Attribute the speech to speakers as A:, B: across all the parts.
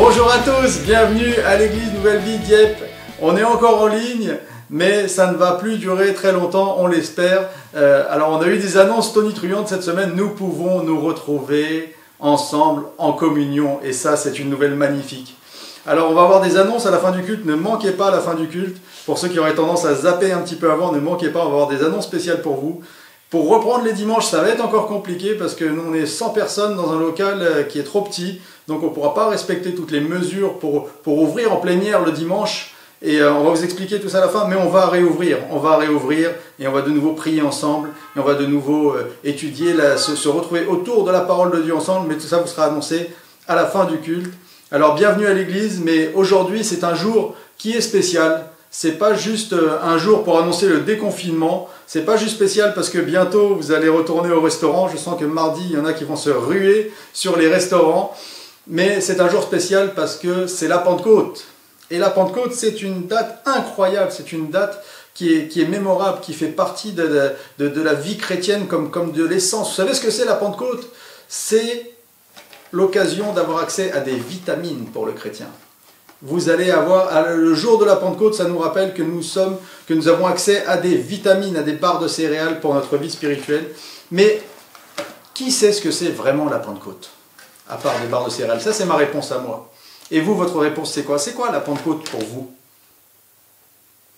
A: Bonjour à tous, bienvenue à l'église Nouvelle Vie Dieppe. On est encore en ligne, mais ça ne va plus durer très longtemps, on l'espère. Alors on a eu des annonces tonitruantes cette semaine, nous pouvons nous retrouver ensemble en communion et ça c'est une nouvelle magnifique. Alors on va avoir des annonces à la fin du culte, ne manquez pas à la fin du culte. Pour ceux qui auraient tendance à zapper un petit peu avant, ne manquez pas, on va avoir des annonces spéciales pour vous. Pour reprendre les dimanches, ça va être encore compliqué parce que nous on est 100 personnes dans un local qui est trop petit, donc on ne pourra pas respecter toutes les mesures pour ouvrir en plein air le dimanche. Et on va vous expliquer tout ça à la fin, mais on va réouvrir et on va de nouveau prier ensemble et on va de nouveau étudier, se retrouver autour de la parole de Dieu ensemble, mais tout ça vous sera annoncé à la fin du culte. Alors bienvenue à l'église, mais aujourd'hui c'est un jour qui est spécial. C'est pas juste un jour pour annoncer le déconfinement, c'est pas juste spécial parce que bientôt vous allez retourner au restaurant. Je sens que mardi il y en a qui vont se ruer sur les restaurants, mais c'est un jour spécial parce que c'est la Pentecôte. Et la Pentecôte c'est une date incroyable, c'est une date qui est mémorable, qui fait partie de la vie chrétienne comme de l'essence. Vous savez ce que c'est la Pentecôte? C'est l'occasion d'avoir accès à des vitamines pour le chrétien. Vous allez avoir, le jour de la Pentecôte, ça nous rappelle que nous avons accès à des vitamines, à des barres de céréales pour notre vie spirituelle. Mais qui sait ce que c'est vraiment la Pentecôte? À part des barres de céréales. Ça, c'est ma réponse à moi. Et vous, votre réponse, c'est quoi? C'est quoi la Pentecôte pour vous?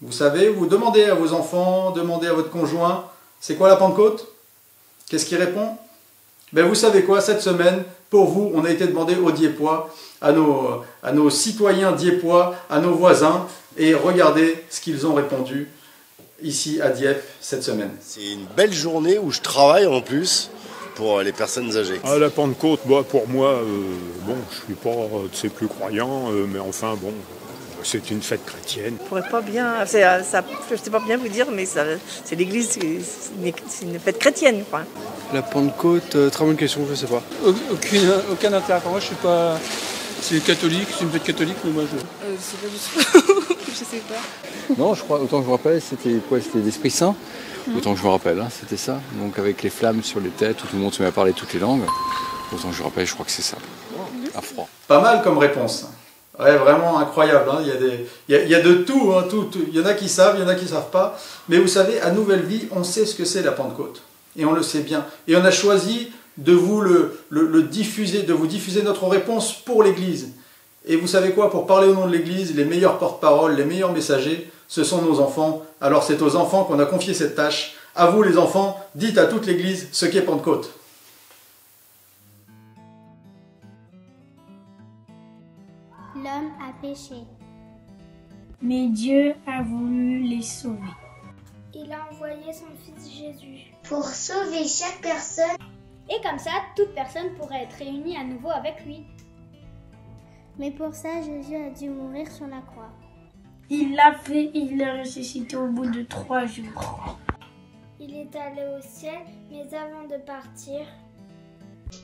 A: Vous savez, vous demandez à vos enfants, demandez à votre conjoint, c'est quoi la Pentecôte? Qu'est-ce qu'il répond? Ben vous savez quoi, cette semaine, pour vous, on a été demandé aux Diepois, à nos citoyens Diepois, à nos voisins, et regardez ce qu'ils ont répondu ici à Dieppe cette semaine.
B: C'est une belle journée où je travaille en plus pour les personnes âgées.
C: La Pentecôte, pour moi, bon, je suis pas plus croyant, mais enfin bon, c'est une fête chrétienne.
D: Je pourrais pas bien, je sais pas bien vous dire, mais c'est l'église, c'est une fête chrétienne, quoi.
E: La Pentecôte, très bonne question, je sais pas.
F: Aucun intérêt. Moi, je suis pas. C'est catholique, c'est une fête catholique, mais moi je.
G: C'est pas du tout. Je sais pas.
H: Non, je crois, autant que je me rappelle, c'était quoi? C'était l'Esprit Saint. Autant que je me rappelle, hein, c'était ça. Donc avec les flammes sur les têtes, où tout le monde se met à parler toutes les langues. Autant que je me rappelle, je crois que c'est ça. À froid.
A: Pas mal comme réponse. Ouais, vraiment incroyable. Hein. Il y a de tout, hein, tout. Il y en a qui savent, il y en a qui ne savent pas. Mais vous savez, à Nouvelle Vie, on sait ce que c'est la Pentecôte. Et on le sait bien. Et on a choisi de vous le diffuser, de vous diffuser notre réponse pour l'Église. Et vous savez quoi? Pour parler au nom de l'Église, les meilleurs porte-parole, les meilleurs messagers, ce sont nos enfants. Alors c'est aux enfants qu'on a confié cette tâche. À vous les enfants, dites à toute l'Église ce qu'est Pentecôte.
I: L'homme a péché.
J: Mais Dieu a voulu les sauver.
I: Il a envoyé son fils Jésus
K: pour sauver chaque personne.
I: Et comme ça, toute personne pourrait être réunie à nouveau avec lui. Mais pour ça, Jésus a dû mourir sur la croix.
J: Il l'a fait, il l'a ressuscité au bout de 3 jours.
I: Il est allé au ciel, mais avant de partir,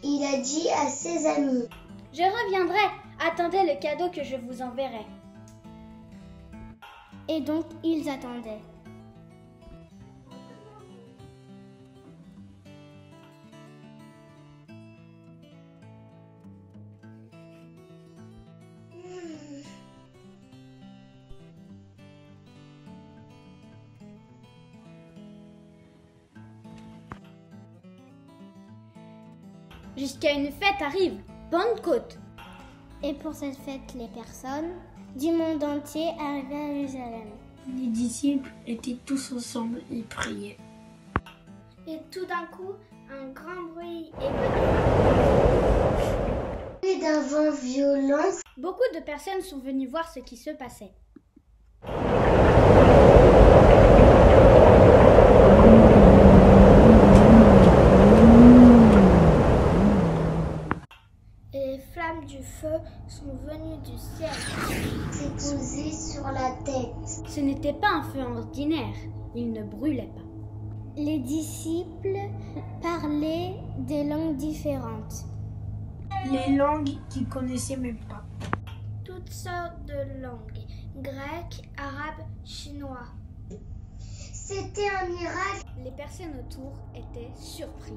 K: il a dit à ses amis:
I: je reviendrai, attendez le cadeau que je vous enverrai. Et donc, ils attendaient. Jusqu'à une fête arrive, Pentecôte. Et pour cette fête, les personnes du monde entier arrivaient à Jérusalem.
J: Les disciples étaient tous ensemble et priaient.
I: Et tout d'un coup, un grand bruit
K: et d'un vent violent.
I: Beaucoup de personnes sont venues voir ce qui se passait. Et les flammes du feu sont venues du ciel,
K: s'est posé sur la tête.
I: Ce n'était pas un feu ordinaire, il ne brûlait pas. Les disciples parlaient des langues différentes.
J: Les langues qu'ils connaissaient même pas.
I: Toutes sortes de langues, grec, arabe, chinois.
K: C'était un miracle.
I: Les personnes autour étaient surprises.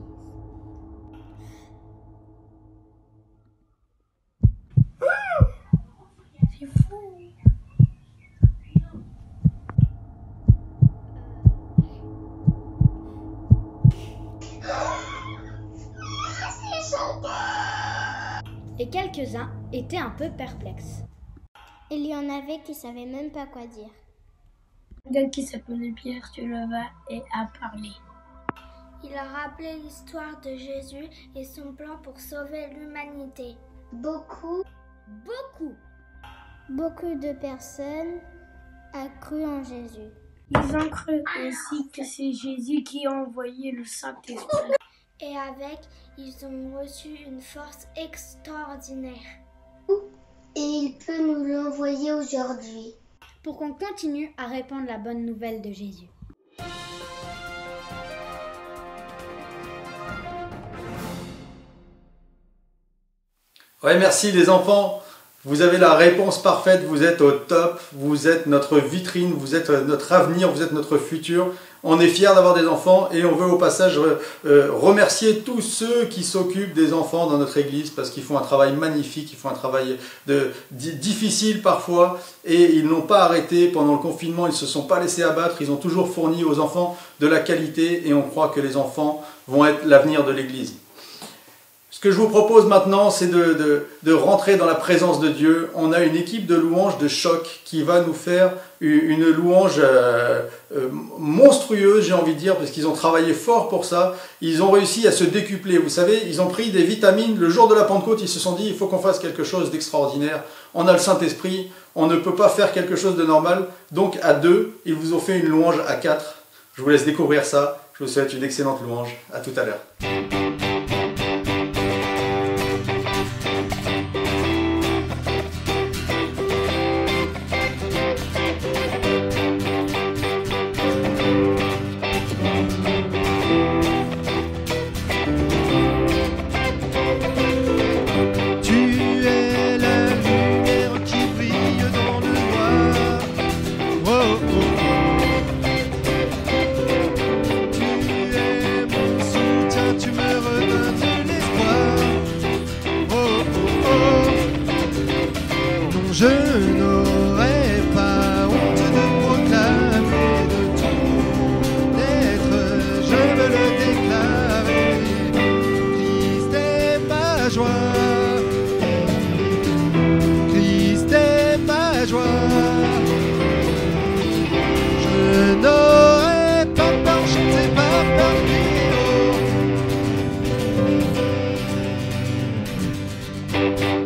L: quelques-uns étaient un peu perplexes.
I: Il y en avait qui savaient même pas quoi dire.
J: Un gars qui s'appelait Pierre se leva et a parlé.
K: Il a rappelé l'histoire de Jésus et son plan pour sauver l'humanité. Beaucoup de personnes ont cru en Jésus.
J: Ils ont cru aussi que c'est Jésus qui a envoyé le Saint-Esprit.
K: Et avec, ils ont reçu une force extraordinaire. Et il peut nous l'envoyer aujourd'hui.
L: Pour qu'on continue à répandre la bonne nouvelle de Jésus.
A: Ouais, merci les enfants. Vous avez la réponse parfaite, vous êtes au top, vous êtes notre vitrine, vous êtes notre avenir, vous êtes notre futur. On est fiers d'avoir des enfants et on veut au passage remercier tous ceux qui s'occupent des enfants dans notre église parce qu'ils font un travail magnifique, ils font un travail difficile parfois et ils n'ont pas arrêté pendant le confinement, ils ne se sont pas laissés abattre, ils ont toujours fourni aux enfants de la qualité et on croit que les enfants vont être l'avenir de l'église. Ce que je vous propose maintenant, c'est de rentrer dans la présence de Dieu. On a une équipe de louanges de choc qui va nous faire une louange monstrueuse, j'ai envie de dire, parce qu'ils ont travaillé fort pour ça. Ils ont réussi à se décupler. Vous savez, ils ont pris des vitamines. Le jour de la Pentecôte, ils se sont dit, il faut qu'on fasse quelque chose d'extraordinaire. On a le Saint-Esprit, on ne peut pas faire quelque chose de normal. Donc à 2, ils vous ont fait une louange à 4. Je vous laisse découvrir ça. Je vous souhaite une excellente louange. À tout à l'heure.
M: Je n'aurais pas honte de proclamer de tout être, je veux le déclarer. Christ est ma joie, Christ est ma joie. Je n'aurais pas peur, je ne sais pas peur plus haut.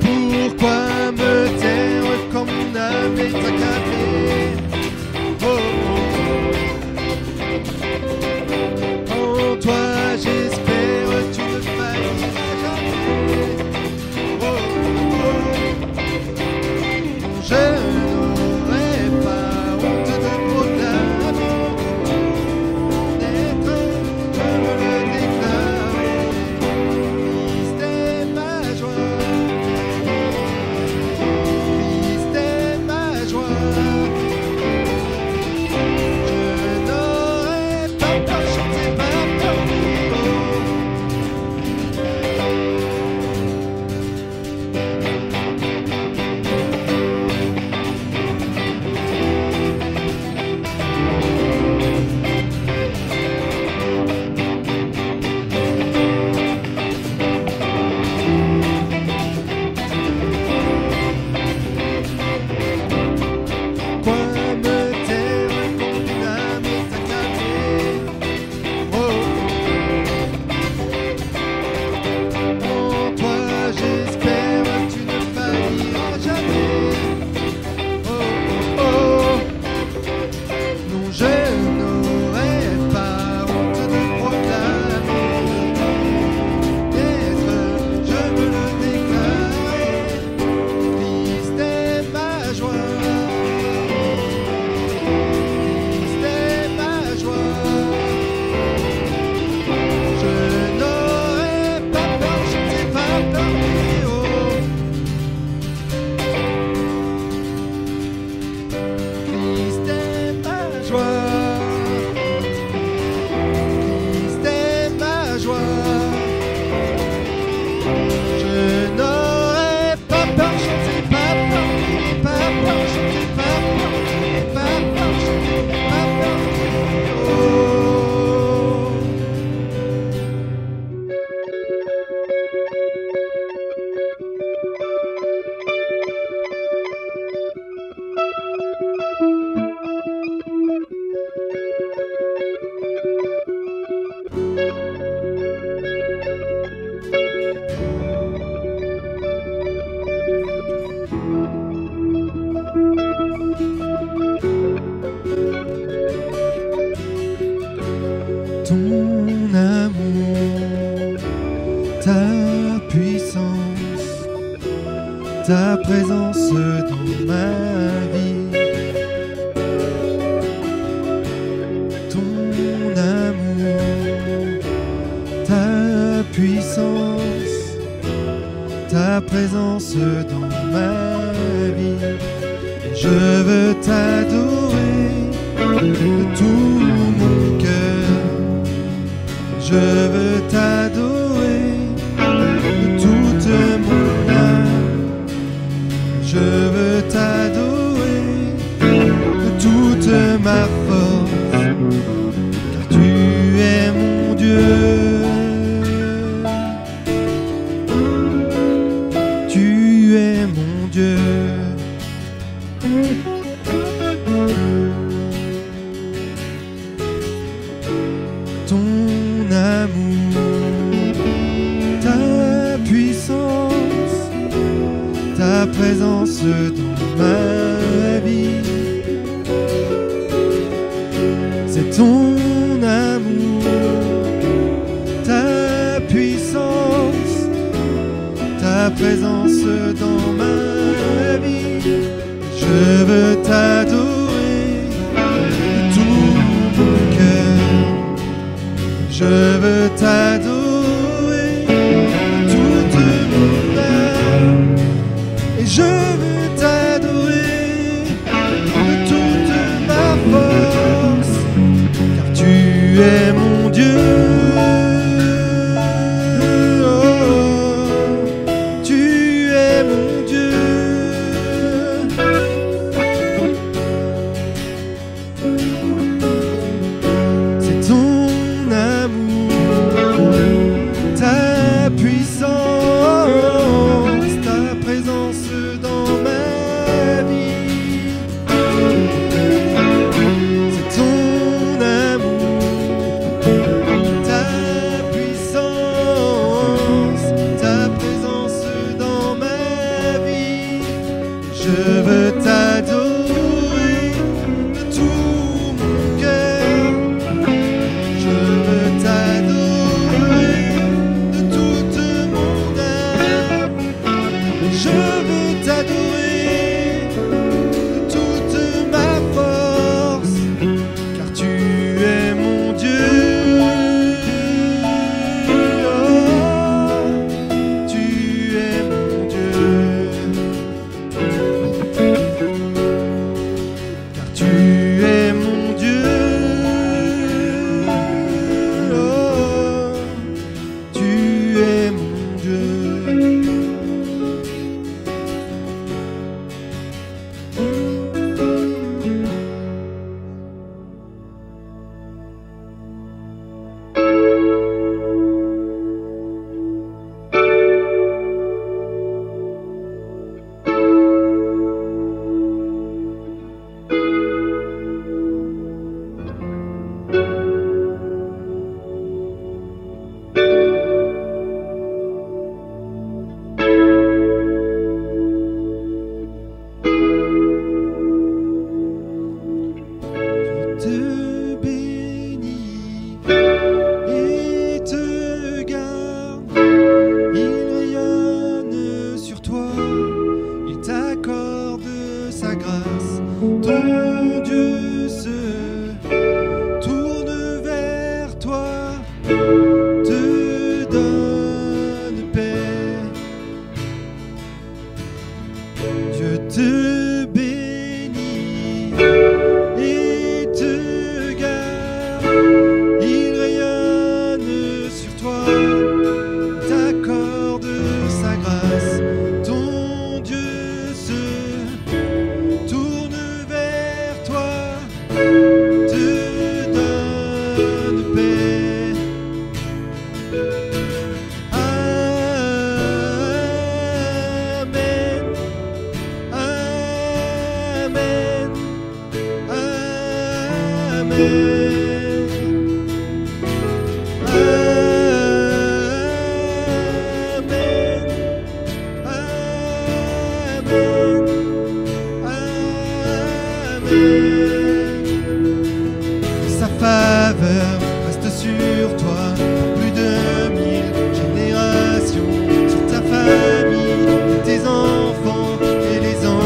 M: Pourquoi me taire quand mon âme présence dans ma vie. Ton amour, ta puissance, ta présence dans ma vie. Je veux t'adorer de tout mon cœur. Je veux t'adorer de toute mon âme. Je veux t'adorer de toute ma force, car tu es mon Dieu. Tu es mon Dieu. Ton amour, ta puissance, ta présence dans ma vie. C'est ton amour, ta puissance, ta présence dans ma vie. Je veux t'adorer de tout mon cœur. Je veux t'adorer de toute mon âme. Et je veux t'adorer de toute ma force, car tu es mon Dieu. Je veux t'adorer de tout mon cœur. Je veux t'adorer de toute mon âme. Je veux t'adorer de toute ma force, car tu es mon Dieu. Ton Dieu se tourne vers toi, te donne paix. Dieu te bénit et te garde. Il rayonne sur toi, t'accorde sa grâce. Ton Dieu se tourne vers toi, te donne paix. Amen. Amen. Sa faveur reste sur toi pour plus de 1000 générations, sur ta famille, tes enfants et les enfants.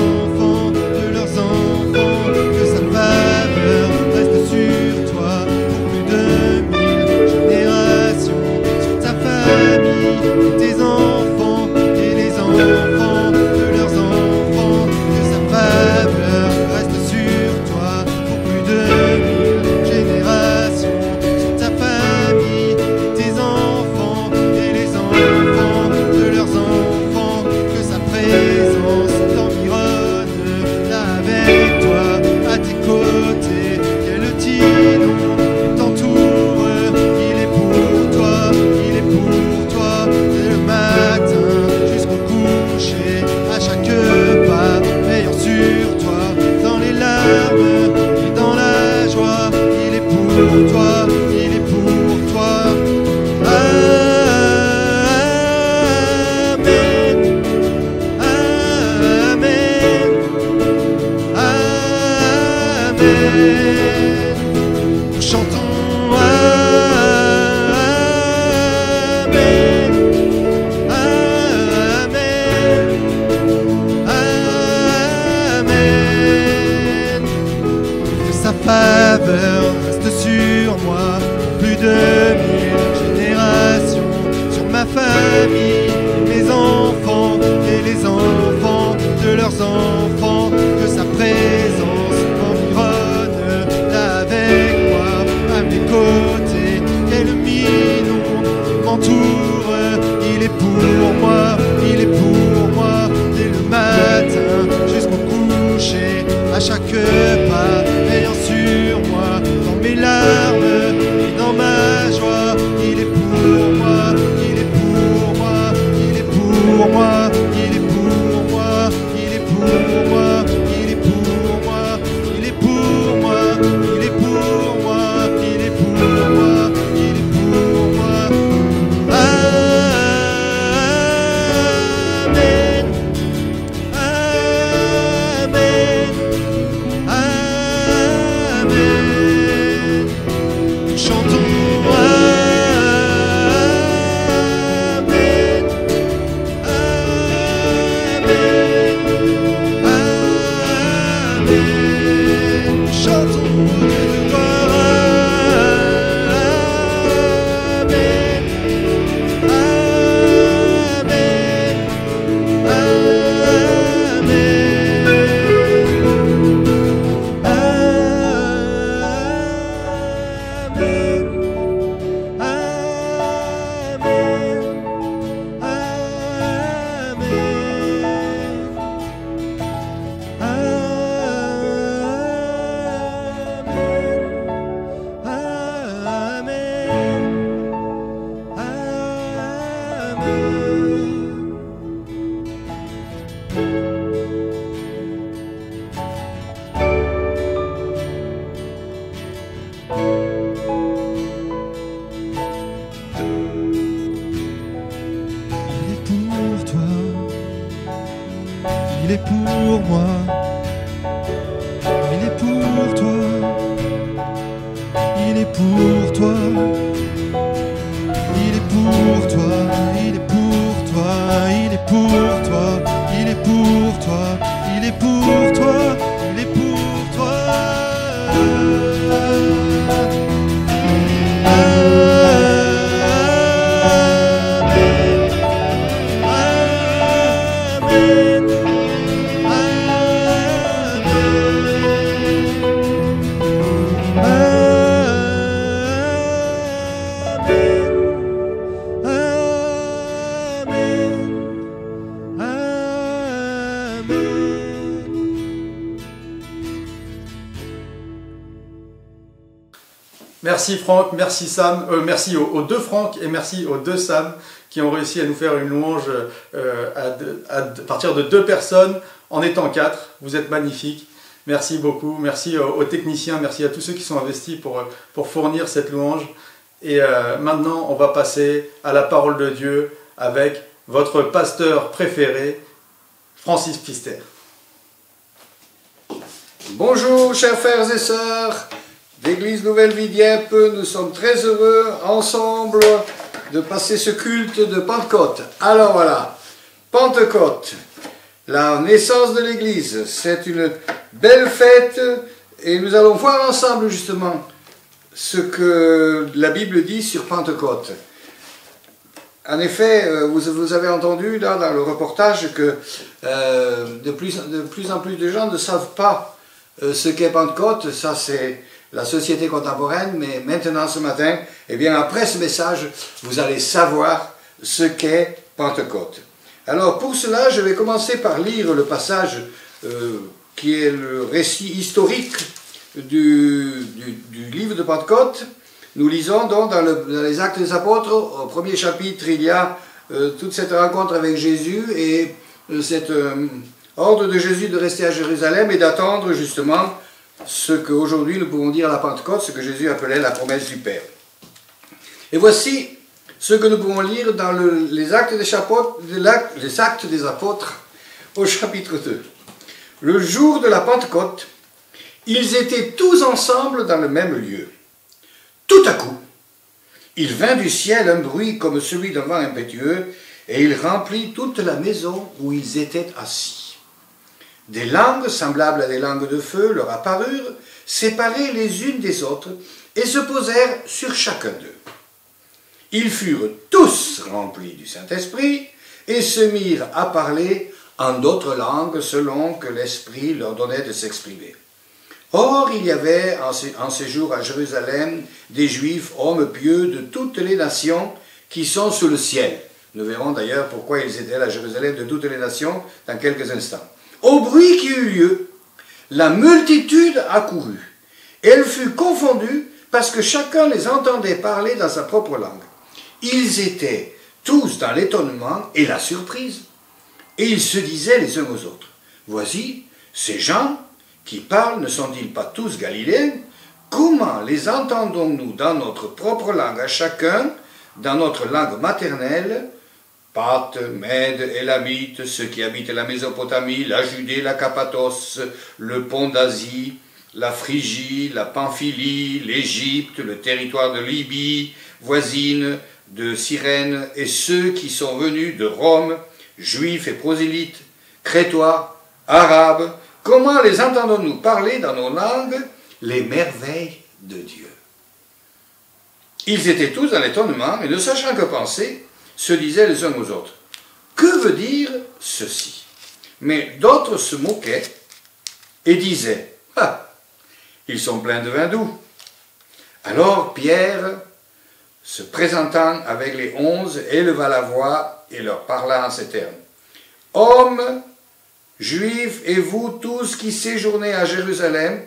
M: Nous chantons Amen, Amen, Amen. Que sa faveur reste sur moi, plus de 1000 générations, sur ma famille, mes enfants et les enfants de leurs enfants, que sa présence m'environne avec moi, à mes côtés, qu'elle m'inonde, m'entoure. Il est pour moi, il est pour moi, dès le matin jusqu'au coucher, à chaque pas, veillant sur moi, dans mes larmes et dans ma joie. Il est pour moi, il est pour moi, il est pour moi, il est pour moi, il est pour moi, il est pour moi, il est pour moi, il est pour moi, il est pour moi, il est pour moi. Amen, Amen, Amen. Nous chantons Amen, Amen, Amen. Nous chantons de gloire. Amen, Amen, il est pour moi, il est pour toi, il est pour toi, il est pour toi, il est pour toi, il est pour toi, il est pour toi, il est pour toi, il est pour toi.
A: Merci Franck, merci Sam, merci aux deux Franck et merci aux deux Sam qui ont réussi à nous faire une louange à partir de 2 personnes en étant 4. Vous êtes magnifiques. Merci beaucoup. Merci aux techniciens, merci à tous ceux qui sont investis pour fournir cette louange. Et maintenant, on va passer à la parole de Dieu avec votre pasteur préféré, Francis Pfister.
N: Bonjour chers frères et sœurs d'Église Nouvelle Vie Dieppe, nous sommes très heureux ensemble de passer ce culte de Pentecôte. Alors voilà, Pentecôte, la naissance de l'Église, c'est une belle fête et nous allons voir ensemble justement ce que la Bible dit sur Pentecôte. En effet, vous avez entendu là dans le reportage que de plus en plus de gens ne savent pas ce qu'est Pentecôte. Ça c'est la société contemporaine, mais maintenant ce matin, eh bien après ce message, vous allez savoir ce qu'est Pentecôte. Alors pour cela, je vais commencer par lire le passage qui est le récit historique du livre de Pentecôte. Nous lisons donc dans les Actes des Apôtres, au premier chapitre, il y a toute cette rencontre avec Jésus et cet ordre de Jésus de rester à Jérusalem et d'attendre justement ce qu'aujourd'hui nous pouvons dire à la Pentecôte, ce que Jésus appelait la promesse du Père. Et voici ce que nous pouvons lire dans les Actes des Apôtres au chapitre 2. Le jour de la Pentecôte, Ils étaient tous ensemble dans le même lieu. Tout à coup, il vint du ciel un bruit comme celui d'un vent impétueux, et il remplit toute la maison où ils étaient assis. Des langues semblables à des langues de feu leur apparurent, séparées les unes des autres, et se posèrent sur chacun d'eux. Ils furent tous remplis du Saint-Esprit, et se mirent à parler en d'autres langues selon que l'Esprit leur donnait de s'exprimer. Or, il y avait en ces jours à Jérusalem des Juifs, hommes pieux de toutes les nations qui sont sous le ciel. Nous verrons d'ailleurs pourquoi ils étaient à Jérusalem de toutes les nations dans quelques instants. Au bruit qui eut lieu, la multitude accourut. Elle fut confondue parce que chacun les entendait parler dans sa propre langue. Ils étaient tous dans l'étonnement et la surprise. Et ils se disaient les uns aux autres, « Voici, ces gens qui parlent ne sont-ils pas tous galiléens? Comment les entendons-nous dans notre propre langue à chacun, dans notre langue maternelle, Parthes, Mèdes, Élamites, ceux qui habitent la Mésopotamie, la Judée, la Cappadoce, le pont d'Asie, la Phrygie, la Pamphylie, l'Égypte, le territoire de Libye, voisine de Cyrène, et ceux qui sont venus de Rome, juifs et prosélytes, crétois, arabes, comment les entendons-nous parler dans nos langues les merveilles de Dieu? Ils étaient tous dans l'étonnement, et ne sachant que penser, se disaient les uns aux autres, « Que veut dire ceci ?» Mais d'autres se moquaient et disaient, « Ah, ils sont pleins de vin doux. » Alors Pierre, se présentant avec les 11, éleva la voix et leur parla en ces termes. « Hommes, Juifs et vous tous qui séjournez à Jérusalem,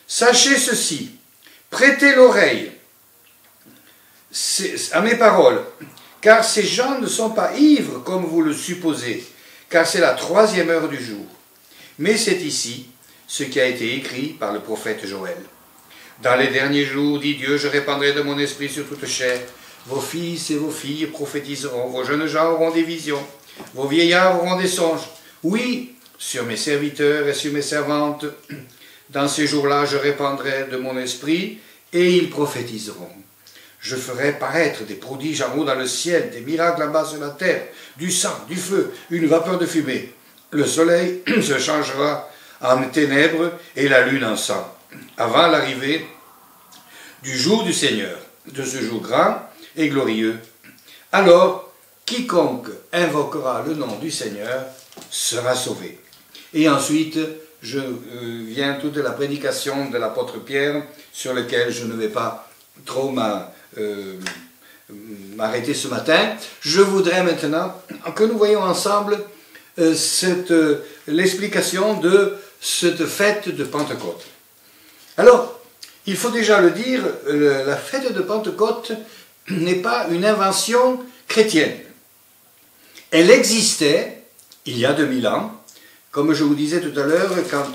N: sachez ceci, prêtez l'oreille à mes paroles, car ces gens ne sont pas ivres comme vous le supposez, car c'est la 3e heure du jour. Mais c'est ici ce qui a été écrit par le prophète Joël. Dans les derniers jours, dit Dieu, je répandrai de mon esprit sur toute chair. Vos fils et vos filles prophétiseront, vos jeunes gens auront des visions, vos vieillards auront des songes. Oui, sur mes serviteurs et sur mes servantes, dans ces jours-là, je répandrai de mon esprit, et ils prophétiseront. Je ferai paraître des prodiges en haut dans le ciel, des miracles là-bas sur la terre, du sang, du feu, une vapeur de fumée. Le soleil se changera en ténèbres et la lune en sang, avant l'arrivée du jour du Seigneur, de ce jour grand et glorieux. Alors, quiconque invoquera le nom du Seigneur sera sauvé. Et ensuite, vient toute la prédication de l'apôtre Pierre, sur laquelle je ne vais pas trop m'arrêter ce matin. Je voudrais maintenant que nous voyions ensemble l'explication de cette fête de Pentecôte. Alors, il faut déjà le dire, la fête de Pentecôte n'est pas une invention chrétienne. Elle existait il y a 2000 ans, comme je vous disais tout à l'heure, quand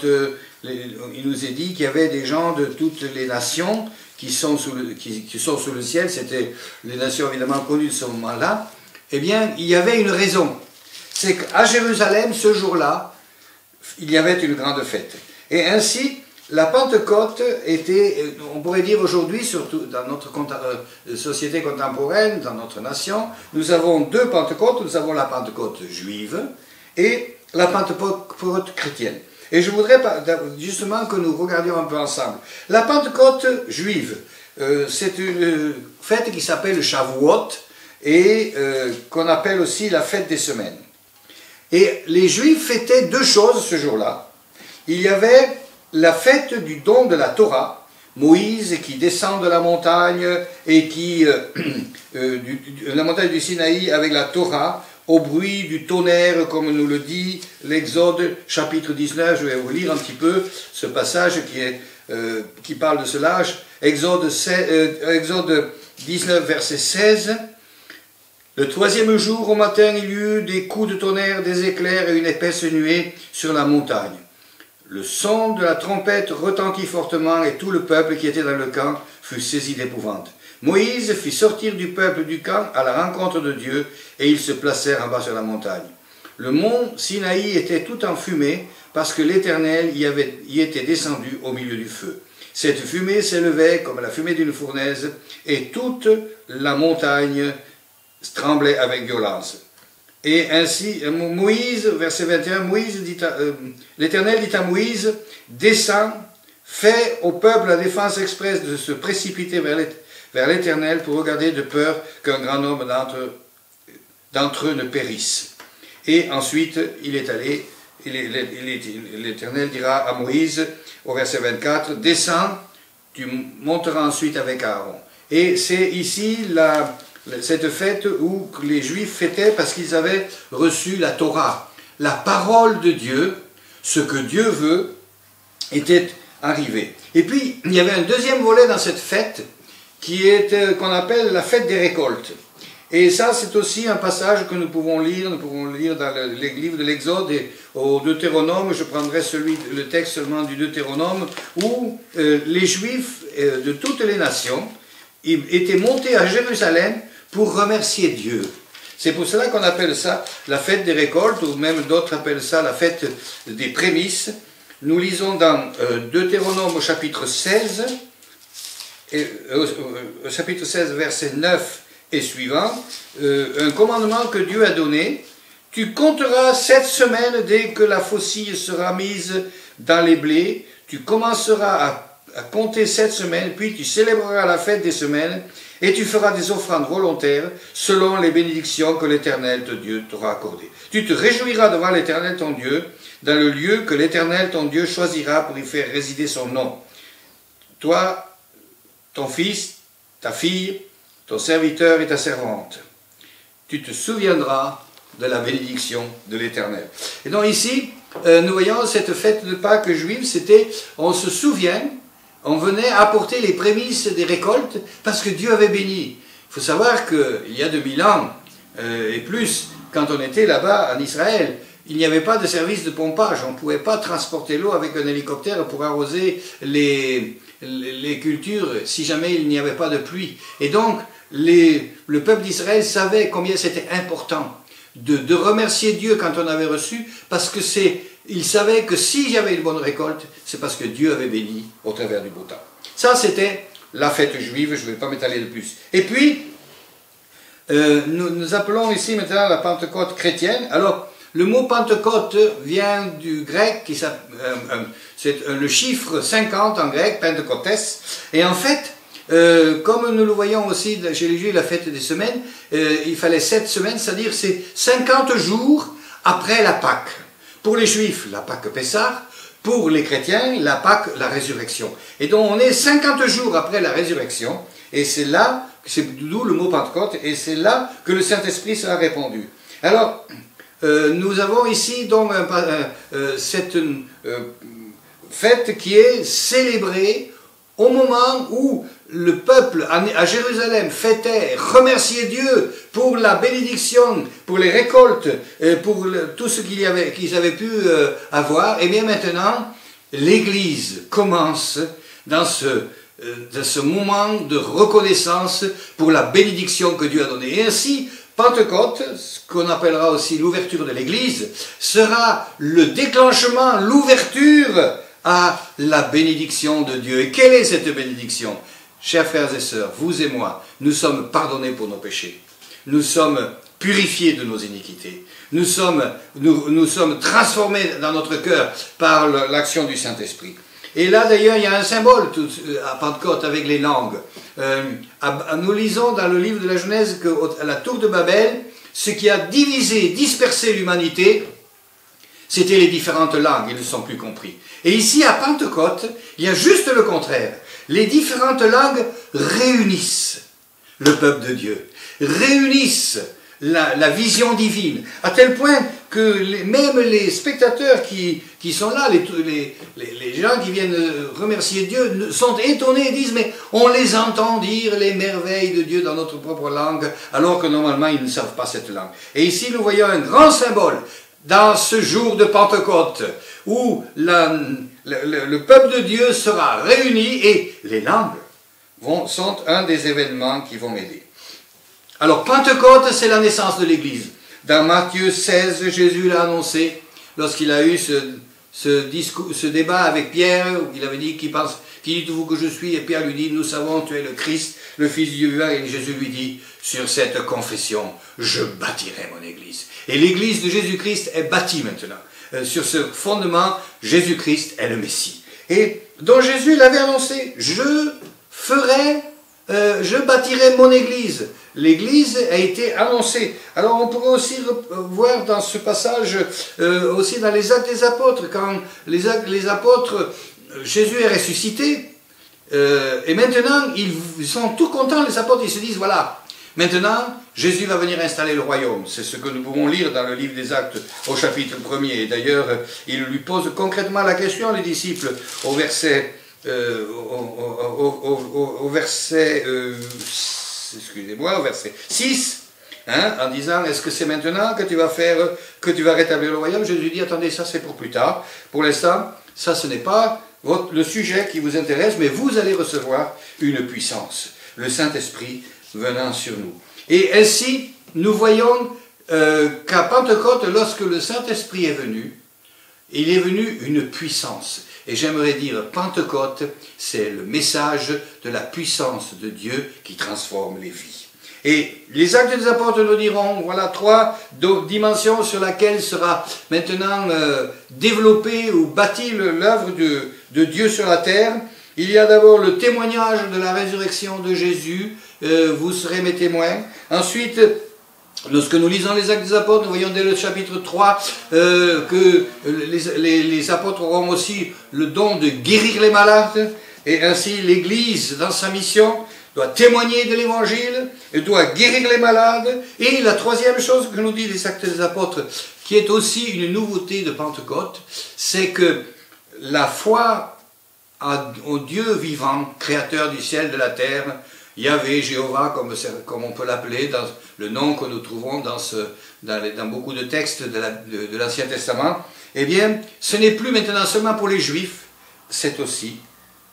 N: il nous est dit qu'il y avait des gens de toutes les nations qui sont sous le ciel, c'était les nations évidemment connues de ce moment-là, eh bien, il y avait une raison. C'est qu'à Jérusalem, ce jour-là, il y avait une grande fête. Et ainsi, la Pentecôte était, on pourrait dire aujourd'hui, surtout dans notre société contemporaine, dans notre nation, nous avons deux Pentecôtes. Nous avons la Pentecôte juive et la Pentecôte chrétienne. Et je voudrais justement que nous regardions un peu ensemble. La Pentecôte juive, c'est une fête qui s'appelle Shavuot et qu'on appelle aussi la fête des semaines. Et les Juifs fêtaient deux choses ce jour-là. Il y avait la fête du don de la Torah, Moïse qui descend de la montagne et qui la montagne du Sinaï avec la Torah, au bruit du tonnerre, comme nous le dit l'Exode chapitre 19. Je vais vous lire un petit peu ce passage qui parle de cela. Exode 19, verset 16. Le 3e jour, au matin, il y eut des coups de tonnerre, des éclairs et une épaisse nuée sur la montagne. Le son de la trompette retentit fortement et tout le peuple qui était dans le camp fut saisi d'épouvante. Moïse fit sortir du peuple du camp à la rencontre de Dieu et ils se placèrent en bas sur la montagne. Le mont Sinaï était tout en fumée parce que l'Éternel y était descendu au milieu du feu. Cette fumée s'élevait comme la fumée d'une fournaise, et toute la montagne tremblait avec violence. Et ainsi, Moïse, verset 21, l'Éternel dit à Moïse, « Descends, fais au peuple la défense expresse de se précipiter vers l'Éternel pour regarder de peur qu'un grand nombre d'entre eux ne périsse. » Et ensuite, il est allé, l'Éternel dira à Moïse, au verset 24, « Descends, tu monteras ensuite avec Aaron. » Et c'est ici cette fête où les Juifs fêtaient parce qu'ils avaient reçu la Torah. La parole de Dieu, ce que Dieu veut, était arrivé. Et puis, il y avait un deuxième volet dans cette fête qu'on appelle la fête des récoltes. Et ça, c'est aussi un passage que nous pouvons lire dans le livre de l'Exode et au Deutéronome. Je prendrai le texte seulement du Deutéronome, où les Juifs de toutes les nations étaient montés à Jérusalem pour remercier Dieu. C'est pour cela qu'on appelle ça la fête des récoltes, ou même d'autres appellent ça la fête des prémices. Nous lisons dans Deutéronome au chapitre 16, au chapitre 16, verset 9 et suivant, un commandement que Dieu a donné. « Tu compteras 7 semaines dès que la faucille sera mise dans les blés. Tu commenceras à compter 7 semaines, puis tu célébreras la fête des semaines, et tu feras des offrandes volontaires selon les bénédictions que l'Éternel ton Dieu t'aura accordées. Tu te réjouiras devant l'Éternel ton Dieu, dans le lieu que l'Éternel ton Dieu choisira pour y faire résider son nom. Toi, ton fils, ta fille, ton serviteur et ta servante. Tu te souviendras de la bénédiction de l'Éternel. » Et donc ici, nous voyons cette fête de Pâques juive, on se souvient, on venait apporter les prémices des récoltes parce que Dieu avait béni. Il faut savoir qu'il y a 2000 ans et plus, quand on était là-bas en Israël, il n'y avait pas de service de pompage, on ne pouvait pas transporter l'eau avec un hélicoptère pour arroser les cultures si jamais il n'y avait pas de pluie. Et donc, le peuple d'Israël savait combien c'était important de remercier Dieu quand on avait reçu, parce que il savait que s'il y avait une bonne récolte, c'est parce que Dieu avait béni au travers du beau temps. Ça, c'était la fête juive, je ne vais pas m'étaler de plus. Et puis, nous appelons ici maintenant la Pentecôte chrétienne. Alors, le mot Pentecôte vient du grec, c'est le chiffre 50 en grec, Pentecôtes, et en fait, comme nous le voyons aussi chez les Juifs, la fête des semaines, il fallait 7 semaines, c'est-à-dire c'est 50 jours après la Pâque. Pour les Juifs, la Pâque Pessah, pour les chrétiens, la Pâque, la résurrection. Et donc on est 50 jours après la résurrection, et c'est là, c'est d'où le mot Pentecôte, et c'est là que le Saint-Esprit sera répandu. Alors, nous avons ici donc cette fête qui est célébrée au moment où le peuple à Jérusalem fêtait, remerciait Dieu pour la bénédiction, pour les récoltes, pour tout ce qu'ils avaient pu avoir. Et bien maintenant, l'Église commence dans ce moment de reconnaissance pour la bénédiction que Dieu a donnée. Et ainsi, Pentecôte, ce qu'on appellera aussi l'ouverture de l'Église, sera le déclenchement, l'ouverture à la bénédiction de Dieu. Et quelle est cette bénédiction? Chers frères et sœurs, vous et moi, nous sommes pardonnés pour nos péchés. Nous sommes purifiés de nos iniquités. Nous sommes transformés dans notre cœur par l'action du Saint-Esprit. Et là, d'ailleurs, il y a un symbole à Pentecôte avec les langues. Nous lisons dans le livre de la Genèse qu'à la tour de Babel, ce qui a divisé, dispersé l'humanité, c'était les différentes langues, ils ne sont plus compris. Et ici, à Pentecôte, il y a juste le contraire. Les différentes langues réunissent le peuple de Dieu, réunissent la vision divine, à tel point que même les spectateurs qui sont là, les gens qui viennent remercier Dieu, sont étonnés et disent « mais on les entend dire les merveilles de Dieu dans notre propre langue, alors que normalement ils ne savent pas cette langue. » Et ici nous voyons un grand symbole dans ce jour de Pentecôte, où le peuple de Dieu sera réuni et les langues sont un des événements qui vont aider. Alors Pentecôte, c'est la naissance de l'Église. Dans Matthieu 16, Jésus l'a annoncé lorsqu'il a eu ce débat avec Pierre, où il avait dit, qui dites-vous que je suis? Et Pierre lui dit, nous savons, tu es le Christ, le Fils du Dieu vivant. Et Jésus lui dit, sur cette confession, je bâtirai mon Église. Et l'Église de Jésus-Christ est bâtie maintenant. Sur ce fondement, Jésus-Christ est le Messie. Et dont Jésus l'avait annoncé, je bâtirai mon Église. L'Église a été annoncée. Alors on pourrait aussi voir dans ce passage, aussi dans les Actes des Apôtres, quand les apôtres, Jésus est ressuscité, et maintenant ils sont tout contents, les apôtres, ils se disent, voilà, maintenant Jésus va venir installer le royaume. C'est ce que nous pouvons lire dans le livre des Actes au chapitre 1er. Et d'ailleurs, il lui pose concrètement la question, les disciples, au verset... au verset 6, hein, en disant, est-ce que c'est maintenant que tu vas rétablir le royaume? Jésus dit, attendez, ça c'est pour plus tard. Pour l'instant, ça ce n'est pas le sujet qui vous intéresse, mais vous allez recevoir une puissance, le Saint-Esprit venant sur nous. Et ainsi, nous voyons qu'à Pentecôte, lorsque le Saint-Esprit est venu, il est venu une puissance. Et j'aimerais dire, Pentecôte, c'est le message de la puissance de Dieu qui transforme les vies. Et les Actes des Apôtres nous diront, voilà 3 dimensions sur lesquelles sera maintenant développée ou bâtie l'œuvre de Dieu sur la terre. Il y a d'abord le témoignage de la résurrection de Jésus, vous serez mes témoins. Ensuite, lorsque nous lisons les Actes des Apôtres, nous voyons dès le chapitre 3 que les apôtres auront aussi le don de guérir les malades, et ainsi l'Église, dans sa mission, doit témoigner de l'Évangile, et doit guérir les malades. Et la troisième chose que nous dit les Actes des Apôtres, qui est aussi une nouveauté de Pentecôte, c'est que la foi au Dieu vivant, créateur du ciel et de la terre, Yahvé, Jéhovah, comme on peut l'appeler, dans le nom que nous trouvons dans beaucoup de textes de l'Ancien Testament, eh bien, ce n'est plus maintenant seulement pour les Juifs, c'est aussi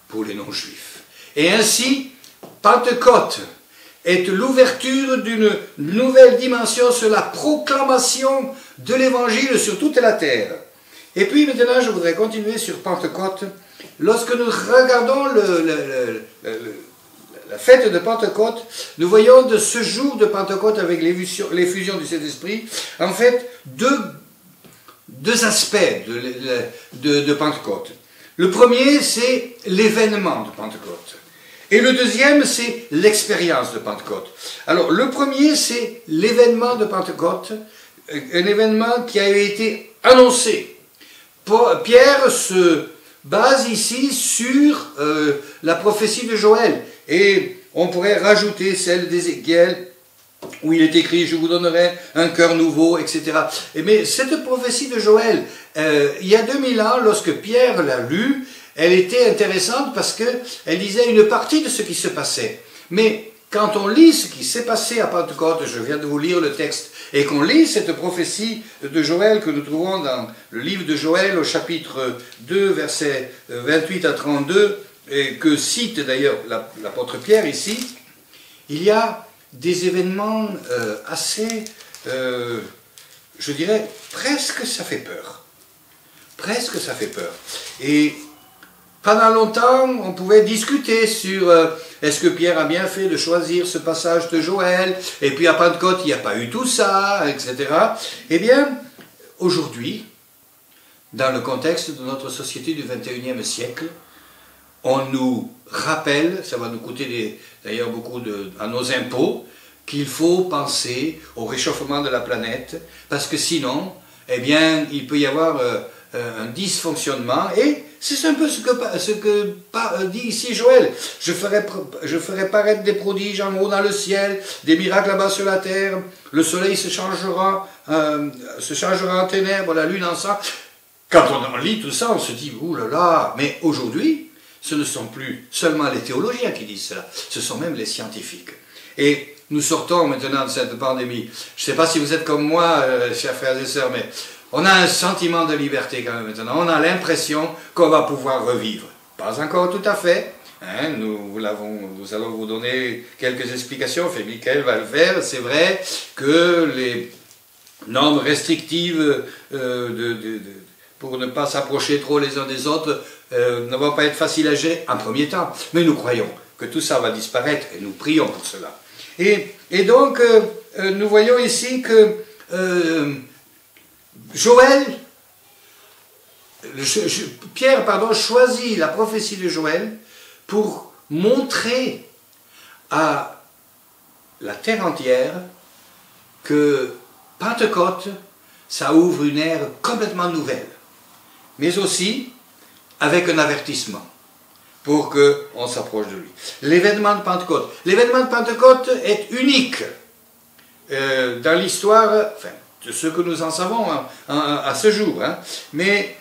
N: pour les non-Juifs. Et ainsi, Pentecôte est l'ouverture d'une nouvelle dimension sur la proclamation de l'Évangile sur toute la terre. Et puis maintenant, je voudrais continuer sur Pentecôte. Lorsque nous regardons la fête de Pentecôte, nous voyons de ce jour de Pentecôte avec l'effusion du Saint-Esprit, en fait, deux aspects de Pentecôte. Le premier, c'est l'événement de Pentecôte. Et le deuxième, c'est l'expérience de Pentecôte. Alors, le premier, c'est l'événement de Pentecôte, un événement qui a été annoncé. Pierre se base ici sur la prophétie de Joël. Et on pourrait rajouter celle d'Ézéchiel, où il est écrit « Je vous donnerai un cœur nouveau », etc. Mais cette prophétie de Joël, il y a 2000 ans, lorsque Pierre l'a lue, elle était intéressante parce qu'elle disait une partie de ce qui se passait. Mais quand on lit ce qui s'est passé à Pentecôte, je viens de vous lire le texte, et qu'on lit cette prophétie de Joël que nous trouvons dans le livre de Joël au chapitre 2, versets 28 à 32, et que cite d'ailleurs l'apôtre Pierre ici, il y a des événements assez, je dirais, presque ça fait peur. Presque ça fait peur. Et pendant longtemps, on pouvait discuter sur est-ce que Pierre a bien fait de choisir ce passage de Joël, et puis à Pentecôte, il n'y a pas eu tout ça, etc. Eh bien, aujourd'hui, dans le contexte de notre société du XXIe siècle, on nous rappelle, ça va nous coûter d'ailleurs beaucoup à nos impôts, qu'il faut penser au réchauffement de la planète, parce que sinon, eh bien, il peut y avoir un dysfonctionnement, et c'est un peu ce que dit ici Joël. Je ferai paraître des prodiges en haut dans le ciel, des miracles là-bas sur la terre, le soleil se changera en ténèbres, la lune en sang. Quand on lit tout ça, on se dit, ouh là là, mais aujourd'hui, ce ne sont plus seulement les théologiens qui disent cela, ce sont même les scientifiques. Et nous sortons maintenant de cette pandémie. Je ne sais pas si vous êtes comme moi, chers frères et sœurs, mais on a un sentiment de liberté quand même maintenant. On a l'impression qu'on va pouvoir revivre. Pas encore tout à fait. Hein, nous allons vous donner quelques explications. Michael va le faire. C'est vrai que les normes restrictives pour ne pas s'approcher trop les uns des autres, ne va pas être facile à gérer en premier temps. Mais nous croyons que tout ça va disparaître et nous prions pour cela. Et donc, nous voyons ici que Pierre choisit la prophétie de Joël pour montrer à la terre entière que Pentecôte, ça ouvre une ère complètement nouvelle, mais aussi avec un avertissement pour qu'on s'approche de lui. L'événement de Pentecôte. L'événement de Pentecôte est unique dans l'histoire, enfin, de ce que nous en savons à ce jour. Hein. Mais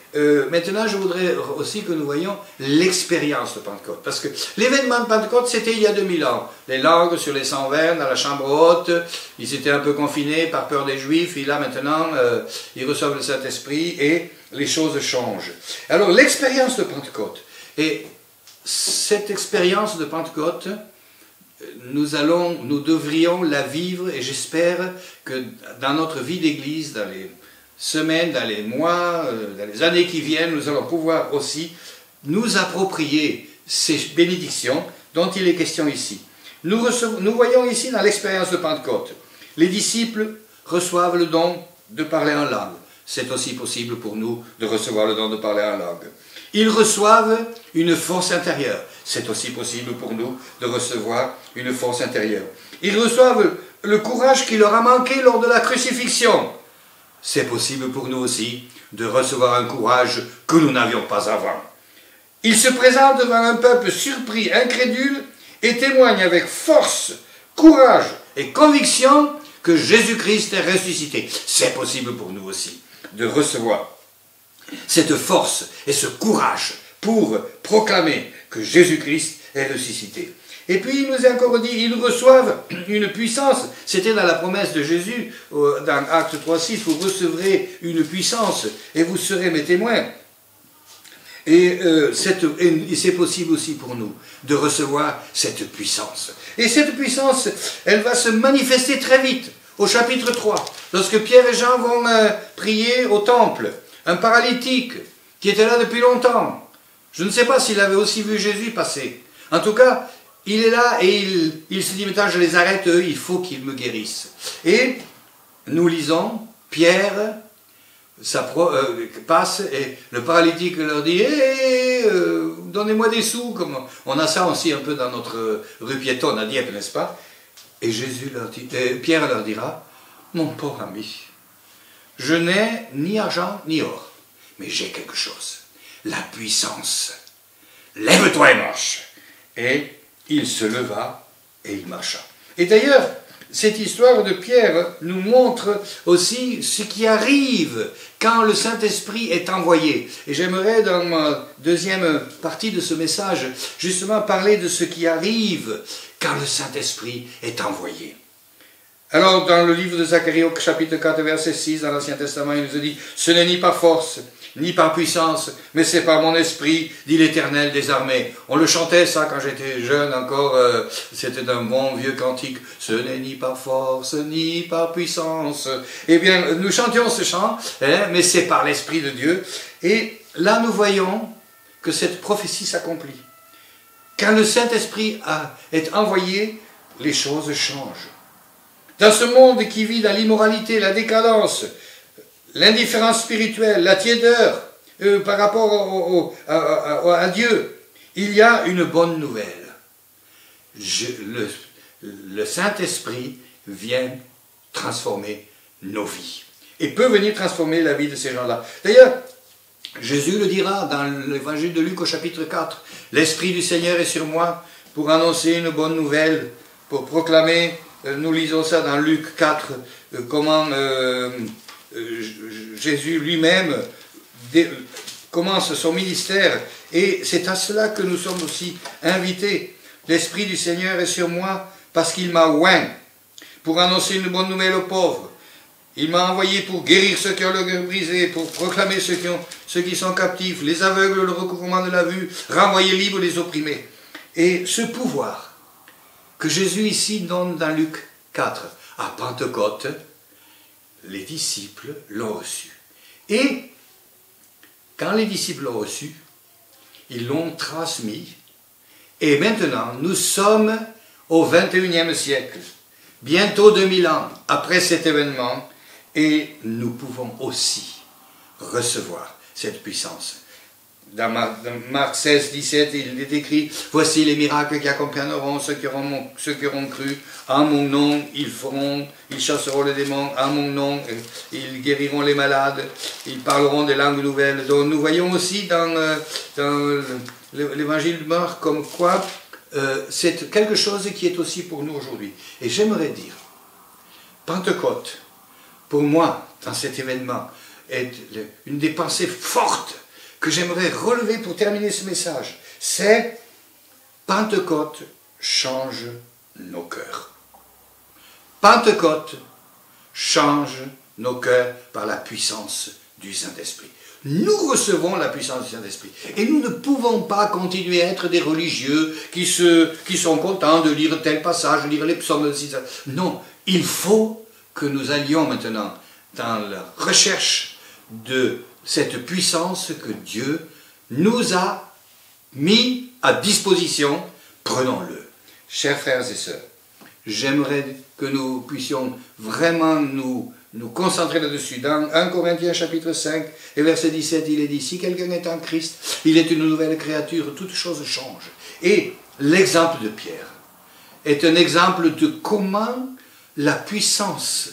N: maintenant, je voudrais aussi que nous voyions l'expérience de Pentecôte. Parce que l'événement de Pentecôte, c'était il y a 2000 ans. Les langues sur les 120 dans la chambre haute, ils étaient un peu confinés par peur des Juifs, et là maintenant, ils reçoivent le Saint-Esprit et les choses changent. Alors, l'expérience de Pentecôte. Et cette expérience de Pentecôte, nous devrions la vivre, et j'espère que dans notre vie d'église, dans les semaines, dans les mois, dans les années qui viennent, nous allons pouvoir aussi nous approprier ces bénédictions dont il est question ici. Nous voyons ici dans l'expérience de Pentecôte, les disciples reçoivent le don de parler en langue. C'est aussi possible pour nous de recevoir le don de parler en langue. Ils reçoivent une force intérieure. C'est aussi possible pour nous de recevoir une force intérieure. Ils reçoivent le courage qui leur a manqué lors de la crucifixion. C'est possible pour nous aussi de recevoir un courage que nous n'avions pas avant. Ils se présentent devant un peuple surpris, incrédule, et témoignent avec force, courage et conviction que Jésus-Christ est ressuscité. C'est possible pour nous aussi de recevoir cette force et ce courage pour proclamer que Jésus-Christ est ressuscité. Et puis il nous est encore dit, ils reçoivent une puissance, c'était dans la promesse de Jésus, dans Actes 3,6, vous recevrez une puissance et vous serez mes témoins. Et c'est possible aussi pour nous de recevoir cette puissance. Et cette puissance, elle va se manifester très vite, au chapitre 3, lorsque Pierre et Jean vont prier au temple. Un paralytique qui était là depuis longtemps. Je ne sais pas s'il avait aussi vu Jésus passer. En tout cas, il est là et il se dit, maintenant je les arrête, eux, il faut qu'ils me guérissent. Et nous lisons, Pierre passe et le paralytique leur dit, donnez-moi des sous. Comme on a ça aussi un peu dans notre rue piétonne à Dieppe, n'est-ce pas? Et Pierre leur dira, mon pauvre ami, je n'ai ni argent ni or, mais j'ai quelque chose, la puissance. Lève-toi et marche. Et il se leva et il marcha. Et d'ailleurs, cette histoire de Pierre nous montre aussi ce qui arrive quand le Saint-Esprit est envoyé. Et j'aimerais, dans ma deuxième partie de ce message, justement parler de ce qui arrive quand le Saint-Esprit est envoyé. Alors, dans le livre de Zacharie, au chapitre 4, verset 6, dans l'Ancien Testament, il nous dit « Ce n'est ni par force, ni par puissance, mais c'est par mon esprit, dit l'Éternel des armées. » On le chantait ça quand j'étais jeune encore, c'était un bon vieux cantique. « Ce n'est ni par force, ni par puissance. » Eh bien, nous chantions ce chant, mais c'est par l'Esprit de Dieu. Et là, nous voyons que cette prophétie s'accomplit. Quand le Saint-Esprit est envoyé, les choses changent. Dans ce monde qui vit dans l'immoralité, la décadence, l'indifférence spirituelle, la tiédeur par rapport à Dieu, il y a une bonne nouvelle. Le Saint-Esprit vient transformer nos vies et peut venir transformer la vie de ces gens-là. D'ailleurs, Jésus le dira dans l'évangile de Luc au chapitre 4, « L'Esprit du Seigneur est sur moi pour annoncer une bonne nouvelle, pour proclamer... » Nous lisons ça dans Luc 4, comment Jésus lui-même commence son ministère. Et c'est à cela que nous sommes aussi invités. L'Esprit du Seigneur est sur moi parce qu'il m'a oint pour annoncer une bonne nouvelle aux pauvres. Il m'a envoyé pour guérir ceux qui ont le cœur brisé, pour proclamer ceux qui sont captifs, les aveugles le recouvrement de la vue, renvoyer libres les opprimés. Et ce pouvoir que Jésus ici donne dans Luc 4, à Pentecôte, les disciples l'ont reçu. Et quand les disciples l'ont reçu, ils l'ont transmis. Et maintenant, nous sommes au 21e siècle, bientôt 2000 ans après cet événement, et nous pouvons aussi recevoir cette puissance. Dans Marc 16, 17, il est écrit « Voici les miracles qui accompagneront ceux qui auront cru. En mon nom, ils chasseront les démons. En mon nom, ils guériront les malades. Ils parleront des langues nouvelles. » Donc nous voyons aussi dans l'évangile de Marc comme quoi c'est quelque chose qui est aussi pour nous aujourd'hui. Et j'aimerais dire, Pentecôte, pour moi, dans cet événement, est une des pensées fortes que j'aimerais relever pour terminer ce message, c'est Pentecôte change nos cœurs. Pentecôte change nos cœurs par la puissance du Saint-Esprit. Nous recevons la puissance du Saint-Esprit. Et nous ne pouvons pas continuer à être des religieux qui sont contents de lire tel passage, de lire les psaumes. Non, il faut que nous allions maintenant dans la recherche de cette puissance que Dieu nous a mis à disposition. Prenons-le. Chers frères et sœurs, j'aimerais que nous puissions vraiment nous concentrer là-dessus. Dans 1 Corinthiens chapitre 5 et verset 17, il est dit, si quelqu'un est en Christ, il est une nouvelle créature, toutes choses changent. Et l'exemple de Pierre est un exemple de comment la puissance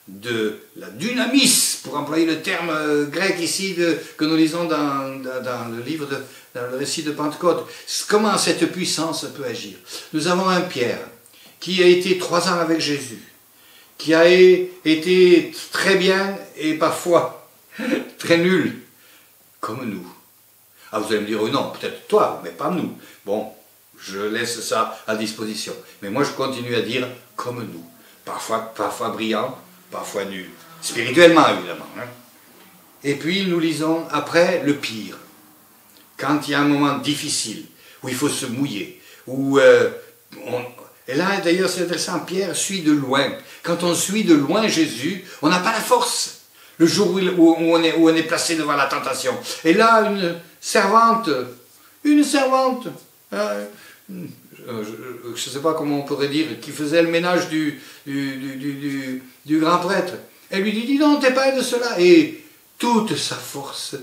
N: de la dynamis, pour employer le terme grec ici que nous lisons dans le livre, dans le récit de Pentecôte, comment cette puissance peut agir. Nous avons un Pierre qui a été 3 ans avec Jésus, qui a été très bien et parfois très nul, comme nous. Ah, vous allez me dire, oh non, peut-être toi, mais pas nous. Bon, je laisse ça à disposition. Mais moi, je continue à dire, comme nous. Parfois brillant, parfois nul. Spirituellement, évidemment. Hein. Et puis, nous lisons après le pire. Quand il y a un moment difficile, où il faut se mouiller, où et là, d'ailleurs, c'est intéressant, Pierre suit de loin. Quand on suit de loin Jésus, on n'a pas la force. Le jour où on est placé devant la tentation. Et là, une servante, je ne sais pas comment on pourrait dire, qui faisait le ménage du grand prêtre. Elle lui dit, dis donc, t'es pas de cela. Et toute sa force,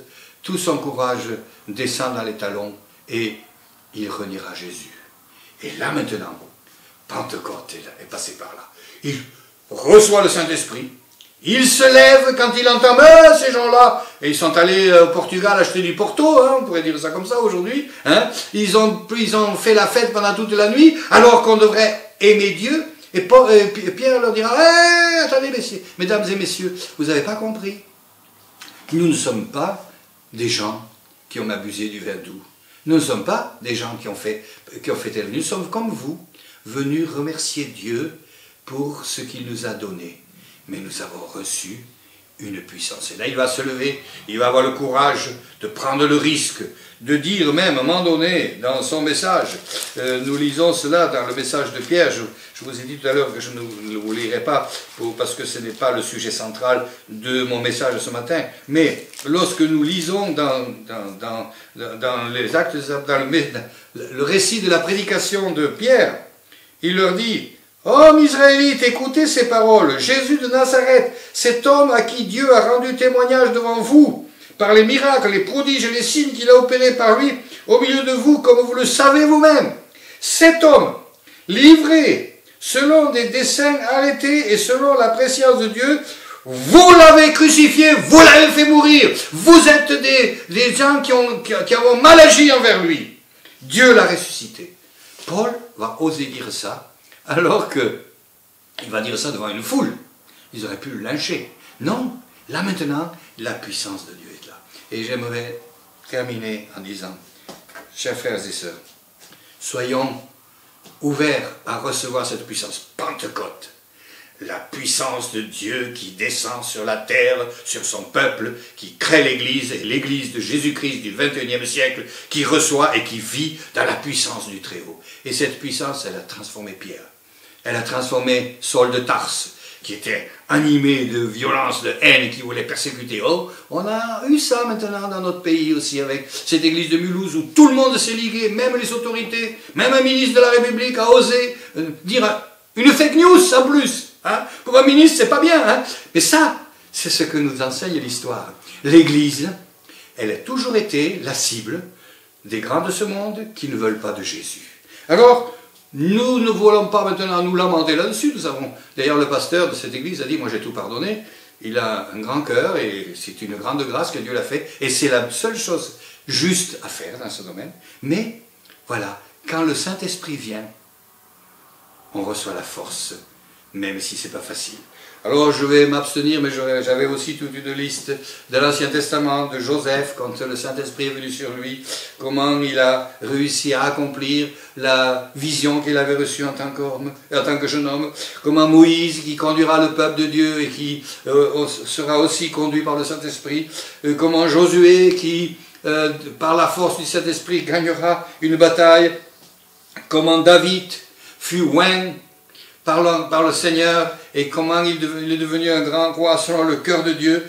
N: tout son courage descend dans les talons et il reniera Jésus. Et là maintenant, Pentecôte est passé par là. Il reçoit le Saint-Esprit. Il se lève quand il entend ces gens-là, et ils sont allés au Portugal acheter du Porto, hein, on pourrait dire ça comme ça aujourd'hui, hein. Ils ont fait la fête pendant toute la nuit, alors qu'on devrait aimer Dieu, et Pierre leur dira, attendez messieurs, mesdames et messieurs, vous n'avez pas compris que nous ne sommes pas des gens qui ont abusé du vin doux, nous ne sommes pas des gens qui ont fait tel, nous sommes comme vous, venus remercier Dieu pour ce qu'il nous a donné. Mais nous avons reçu une puissance. Et là, il va se lever, il va avoir le courage de prendre le risque, de dire même, à un moment donné, dans son message, nous lisons cela dans le message de Pierre, je vous ai dit tout à l'heure que je ne vous lirai pas, parce que ce n'est pas le sujet central de mon message ce matin, mais lorsque nous lisons dans les actes, dans le récit de la prédication de Pierre, il leur dit, « Hommes Israélites, écoutez ces paroles. Jésus de Nazareth, cet homme à qui Dieu a rendu témoignage devant vous, par les miracles, les prodiges et les signes qu'il a opérés par lui, au milieu de vous, comme vous le savez vous-même. Cet homme, livré, selon des desseins arrêtés et selon la préscience de Dieu, vous l'avez crucifié, vous l'avez fait mourir. Vous êtes des gens qui ont mal agi envers lui. Dieu l'a ressuscité. » Paul va oser dire ça, alors qu'il va dire ça devant une foule. Ils auraient pu le lyncher. Non, là maintenant, la puissance de Dieu est là. Et j'aimerais terminer en disant, chers frères et sœurs, soyons ouverts à recevoir cette puissance. Pentecôte, la puissance de Dieu qui descend sur la terre, sur son peuple, qui crée l'Église, et l'Église de Jésus-Christ du 21e siècle, qui reçoit et qui vit dans la puissance du Très-Haut. Et cette puissance, elle a transformé Pierre. Elle a transformé Saul de Tarse, qui étaient animés de violence, de haine, qui voulaient persécuter. Oh, on a eu ça maintenant dans notre pays aussi, avec cette église de Mulhouse, où tout le monde s'est ligué, même les autorités, même un ministre de la République a osé dire une fake news en plus. Hein. Pour un ministre, c'est pas bien. Hein. Mais ça, c'est ce que nous enseigne l'histoire. L'Église, elle a toujours été la cible des grands de ce monde qui ne veulent pas de Jésus. Alors, nous ne voulons pas maintenant nous lamenter là-dessus. Nous avons, d'ailleurs, le pasteur de cette église a dit, moi j'ai tout pardonné. Il a un grand cœur et c'est une grande grâce que Dieu l'a fait. Et c'est la seule chose juste à faire dans ce domaine. Mais, voilà, quand le Saint-Esprit vient, on reçoit la force, même si c'est pas facile. Alors je vais m'abstenir, mais j'avais aussi toute une liste de l'Ancien Testament, de Joseph, quand le Saint-Esprit est venu sur lui, comment il a réussi à accomplir la vision qu'il avait reçue en tant que jeune homme, comment Moïse, qui conduira le peuple de Dieu et qui sera aussi conduit par le Saint-Esprit, comment Josué, qui par la force du Saint-Esprit gagnera une bataille, comment David fut oint par le Seigneur, et comment il est devenu un grand roi selon le cœur de Dieu,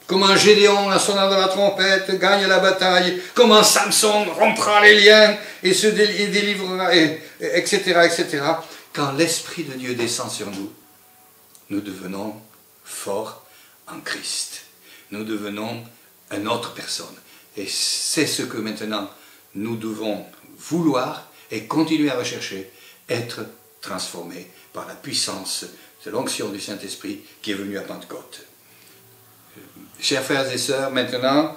N: comment Gédéon, en sonnant de la trompette, gagne la bataille, comment Samson rompra les liens et se délivrera, etc., etc. Quand l'Esprit de Dieu descend sur nous, nous devenons forts en Christ. Nous devenons une autre personne. Et c'est ce que maintenant nous devons vouloir et continuer à rechercher, être transformés par la puissance de l'onction du Saint-Esprit qui est venu à Pentecôte. Chers frères et sœurs, maintenant,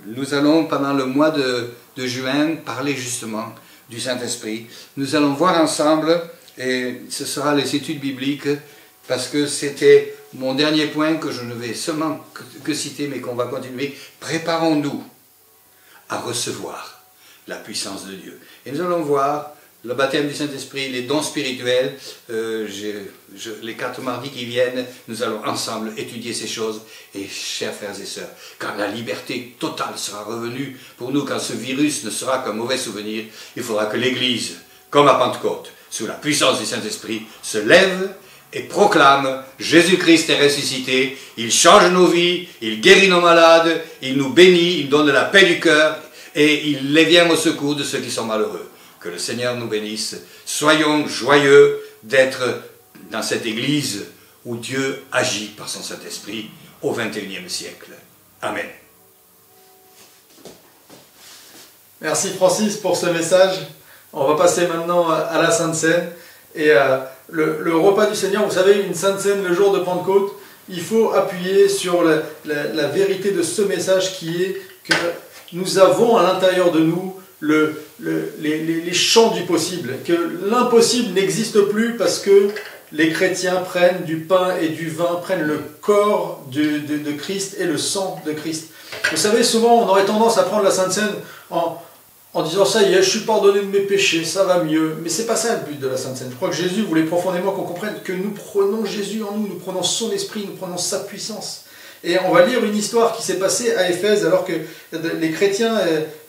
N: nous allons pendant le mois de juin parler justement du Saint-Esprit. Nous allons voir ensemble, et ce sera les études bibliques, parce que c'était mon dernier point que je ne vais seulement que citer, mais qu'on va continuer. Préparons-nous à recevoir la puissance de Dieu. Et nous allons voir le baptême du Saint-Esprit, les dons spirituels, les 4 mardis qui viennent, nous allons ensemble étudier ces choses. Et chers frères et sœurs, quand la liberté totale sera revenue pour nous, quand ce virus ne sera qu'un mauvais souvenir, il faudra que l'Église, comme à Pentecôte, sous la puissance du Saint-Esprit, se lève et proclame Jésus-Christ est ressuscité, il change nos vies, il guérit nos malades, il nous bénit, il donne la paix du cœur et il les vient au secours de ceux qui sont malheureux. Que le Seigneur nous bénisse. Soyons joyeux d'être dans cette Église où Dieu agit par son Saint-Esprit au XXIe siècle. Amen.
A: Merci Francis pour ce message. On va passer maintenant à la Sainte Seine. Et le repas du Seigneur, vous savez, une Sainte Seine le jour de Pentecôte, il faut appuyer sur la vérité de ce message qui est que nous avons à l'intérieur de nous les champs du possible, que l'impossible n'existe plus parce que les chrétiens prennent du pain et du vin, prennent le corps de Christ et le sang de Christ. Vous savez, souvent on aurait tendance à prendre la Sainte Seine en disant ça y est, je suis pardonné de mes péchés, ça va mieux. Mais c'est pas ça le but de la Sainte Seine. Je crois que Jésus voulait profondément qu'on comprenne que nous prenons Jésus en nous, nous prenons son esprit, nous prenons sa puissance. Et on va lire une histoire qui s'est passée à Éphèse alors que les chrétiens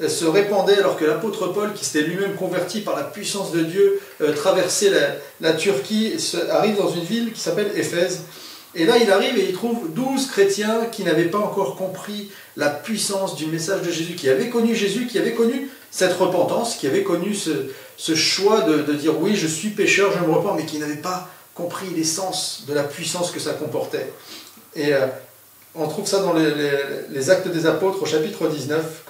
A: se répandaient, alors que l'apôtre Paul, qui s'était lui-même converti par la puissance de Dieu, traversait la Turquie, arrive dans une ville qui s'appelle Éphèse. Et là, il arrive et il trouve 12 chrétiens qui n'avaient pas encore compris la puissance du message de Jésus, qui avaient connu Jésus, qui avaient connu cette repentance, qui avaient connu ce choix de dire « oui, je suis pécheur, je me repens », mais qui n'avaient pas compris l'essence de la puissance que ça comportait. Et on trouve ça dans les Actes des Apôtres au chapitre 19.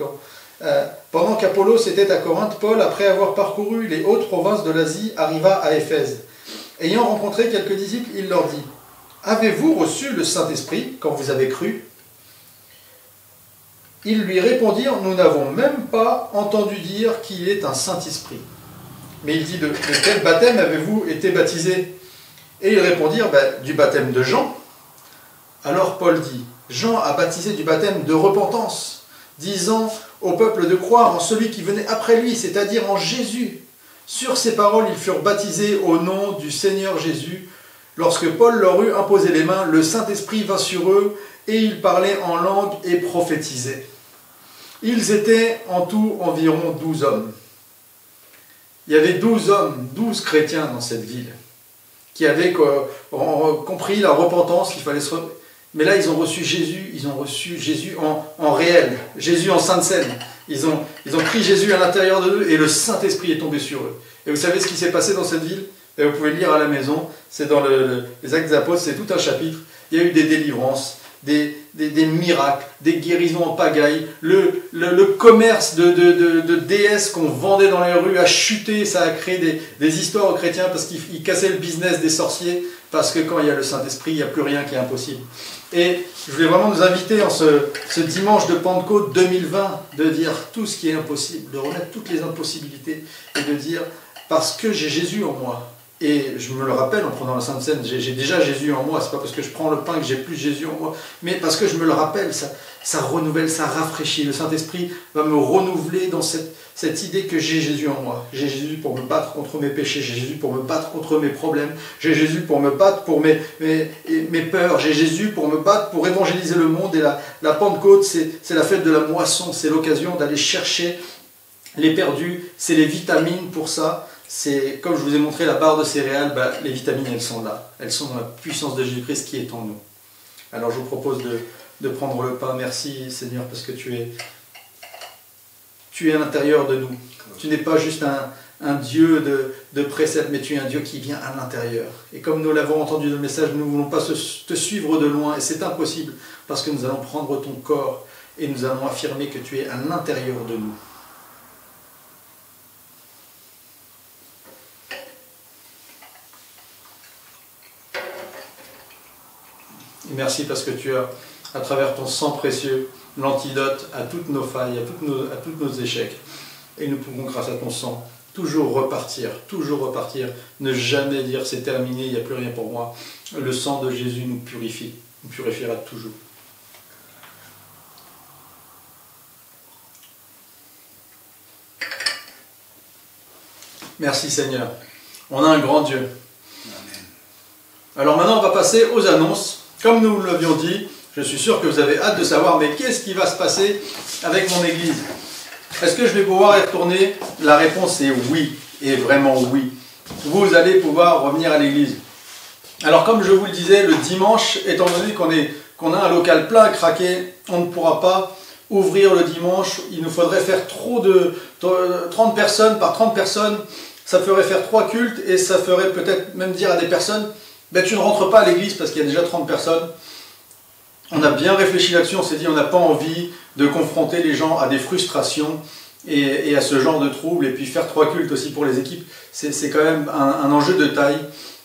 A: Pendant qu'Apollos était à Corinthe, Paul, après avoir parcouru les hautes provinces de l'Asie, arriva à Éphèse. Ayant rencontré quelques disciples, il leur dit « Avez-vous reçu le Saint-Esprit quand vous avez cru ?» Ils lui répondirent « Nous n'avons même pas entendu dire qu'il est un Saint-Esprit. » Mais il dit « De quel baptême avez-vous été baptisés ?» Et ils répondirent « Du baptême de Jean. » Alors Paul dit « Jean a baptisé du baptême de repentance, disant au peuple de croire en celui qui venait après lui, c'est-à-dire en Jésus. Sur ces paroles, ils furent baptisés au nom du Seigneur Jésus. Lorsque Paul leur eut imposé les mains, le Saint-Esprit vint sur eux, et ils parlaient en langue et prophétisaient. Ils étaient en tout environ 12 hommes. Il y avait 12 hommes, 12 chrétiens dans cette ville, qui avaient compris la repentance, qu'il fallait se... Mais là, ils ont reçu Jésus en réel, Jésus en Sainte Seine. Ils ont pris Jésus à l'intérieur d'eux et le Saint-Esprit est tombé sur eux. Et vous savez ce qui s'est passé dans cette ville? Et vous pouvez le lire à la maison, c'est dans les Actes des Apôtres, c'est tout un chapitre. Il y a eu des délivrances, des miracles, des guérisons en pagaille. Le commerce de déesses qu'on vendait dans les rues a chuté, ça a créé des histoires aux chrétiens parce qu'ils cassaient le business des sorciers, parce que quand il y a le Saint-Esprit, il n'y a plus rien qui est impossible. Et je voulais vraiment nous inviter en ce dimanche de Pentecôte 2020 de dire tout ce qui est impossible, de remettre toutes les impossibilités et de dire parce que j'ai Jésus en moi. Et je me le rappelle en prenant la Sainte Seine, j'ai déjà Jésus en moi, c'est pas parce que je prends le pain que j'ai plus Jésus en moi, mais parce que je me le rappelle, ça renouvelle, ça rafraîchit. Le Saint-Esprit va me renouveler dans cette idée que j'ai Jésus en moi. J'ai Jésus pour me battre contre mes péchés, j'ai Jésus pour me battre contre mes problèmes, j'ai Jésus pour me battre pour mes peurs, j'ai Jésus pour me battre pour évangéliser le monde. Et la Pentecôte, c'est la fête de la moisson, c'est l'occasion d'aller chercher les perdus, c'est les vitamines pour ça. C'est, comme je vous ai montré la barre de céréales, les vitamines, elles sont là. Elles sont dans la puissance de Jésus-Christ qui est en nous. Alors je vous propose de prendre le pain. Merci Seigneur, parce que tu es à l'intérieur de nous. Tu n'es pas juste un Dieu de préceptes, mais tu es un Dieu qui vient à l'intérieur. Et comme nous l'avons entendu dans le message, nous ne voulons pas te suivre de loin, et c'est impossible, parce que nous allons prendre ton corps, et nous allons affirmer que tu es à l'intérieur de nous. Merci parce que tu as, à travers ton sang précieux, l'antidote à toutes nos failles, à tous nos échecs. Et nous pouvons, grâce à ton sang, toujours repartir, ne jamais dire c'est terminé, il n'y a plus rien pour moi. Le sang de Jésus nous purifie, nous purifiera toujours. Merci Seigneur. On a un grand Dieu. Alors maintenant, on va passer aux annonces. Comme nous l'avions dit, je suis sûr que vous avez hâte de savoir, mais qu'est-ce qui va se passer avec mon église? Est-ce que je vais pouvoir y retourner? La réponse est oui, et vraiment oui. Vous allez pouvoir revenir à l'église. Alors comme je vous le disais, le dimanche, étant donné qu'on a un local plein à craquer, on ne pourra pas ouvrir le dimanche. Il nous faudrait faire trop de 30 personnes par 30 personnes. Ça ferait faire 3 cultes, et ça ferait peut-être même dire à des personnes... tu ne rentres pas à l'église parce qu'il y a déjà 30 personnes. On a bien réfléchi là-dessus, on s'est dit on n'a pas envie de confronter les gens à des frustrations et à ce genre de troubles. Et puis faire 3 cultes aussi pour les équipes, c'est quand même un enjeu de taille.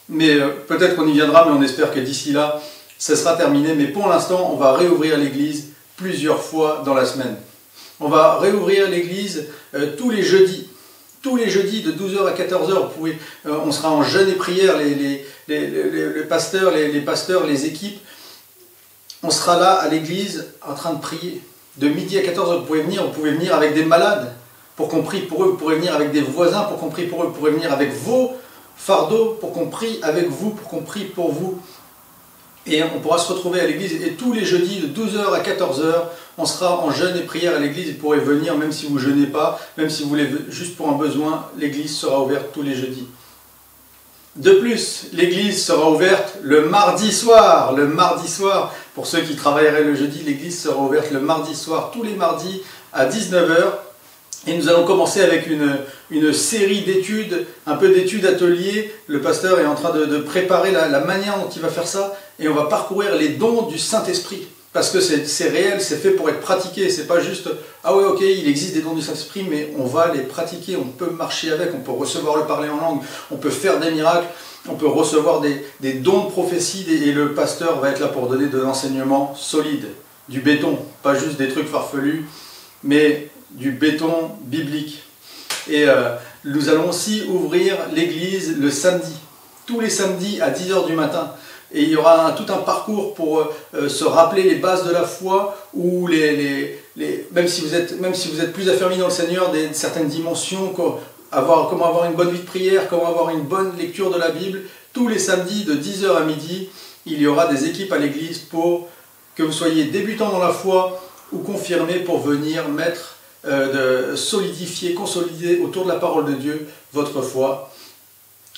A: Mais peut-être qu'on y viendra, mais on espère que d'ici là, ça sera terminé. Mais pour l'instant, on va réouvrir l'église plusieurs fois dans la semaine. On va réouvrir l'église tous les jeudis. Tous les jeudis de 12h à 14h, on sera en jeûne et prière, les pasteurs, les équipes. On sera là à l'église en train de prier. De midi à 14h, vous pouvez venir avec des malades pour qu'on prie pour eux. Vous pourrez venir avec des voisins pour qu'on prie pour eux. Vous pourrez venir avec vos fardeaux pour qu'on prie avec vous, pour qu'on prie pour vous. Et on pourra se retrouver à l'église. Et tous les jeudis de 12h à 14h, on sera en jeûne et prière à l'église. Vous pourrez venir même si vous ne jeûnez pas, même si vous voulez juste pour un besoin, l'église sera ouverte tous les jeudis. De plus, l'église sera ouverte le mardi soir. Le mardi soir, pour ceux qui travailleraient le jeudi, l'église sera ouverte le mardi soir, tous les mardis à 19h. Et nous allons commencer avec une série d'études, un peu d'études ateliers. Le pasteur est en train de préparer la manière dont il va faire ça. Et on va parcourir les dons du Saint-Esprit. Parce que c'est réel, c'est fait pour être pratiqué. C'est pas juste, ah ouais, ok, il existe des dons du Saint-Esprit, mais on va les pratiquer, on peut marcher avec, on peut recevoir le parler en langue, on peut faire des miracles, on peut recevoir des dons de prophétie, et le pasteur va être là pour donner de l'enseignement solide, du béton, pas juste des trucs farfelus, mais du béton biblique. Et nous allons aussi ouvrir l'église le samedi, tous les samedis à 10h du matin. Et il y aura tout un parcours pour se rappeler les bases de la foi, ou même si vous êtes plus affermis dans le Seigneur, certaines dimensions, comment avoir une bonne vie de prière, comment avoir une bonne lecture de la Bible. Tous les samedis de 10h à midi, il y aura des équipes à l'église pour que vous soyez débutants dans la foi ou confirmés pour venir solidifier, consolider autour de la parole de Dieu votre foi.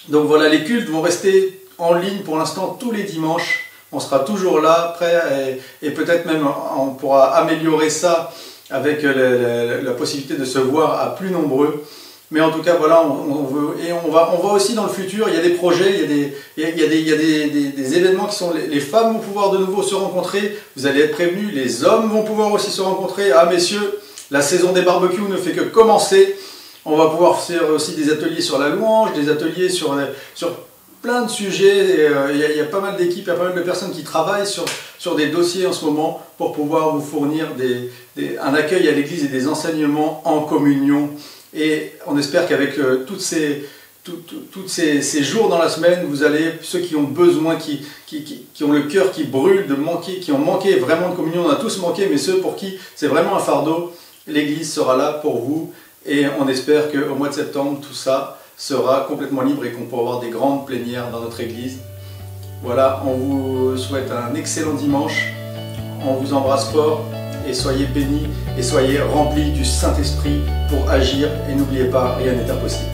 A: Donc voilà, les cultes vont rester en ligne pour l'instant tous les dimanches. On sera toujours là, prêt, et peut-être même on pourra améliorer ça avec la possibilité de se voir à plus nombreux. Mais en tout cas, voilà, on va aussi dans le futur, il y a des projets, il y a des événements qui sont... Les femmes vont pouvoir de nouveau se rencontrer, vous allez être prévenus, les hommes vont pouvoir aussi se rencontrer. Ah messieurs, la saison des barbecues ne fait que commencer. On va pouvoir faire aussi des ateliers sur la louange, des ateliers sur plein de sujets. Il y a pas mal d'équipes, il y a pas mal de personnes qui travaillent sur des dossiers en ce moment pour pouvoir vous fournir un accueil à l'église et des enseignements en communion. Et on espère qu'avec tous ces jours dans la semaine, vous allez, ceux qui ont besoin, qui ont le cœur qui brûle de manquer, qui ont manqué vraiment de communion, on a tous manqué, mais ceux pour qui c'est vraiment un fardeau, l'église sera là pour vous. Et on espère qu'au mois de septembre, tout ça sera complètement libre et qu'on pourra avoir des grandes plénières dans notre église. Voilà, on vous souhaite un excellent dimanche, on vous embrasse fort. Et soyez bénis et soyez remplis du Saint-Esprit pour agir. Et n'oubliez pas, rien n'est impossible.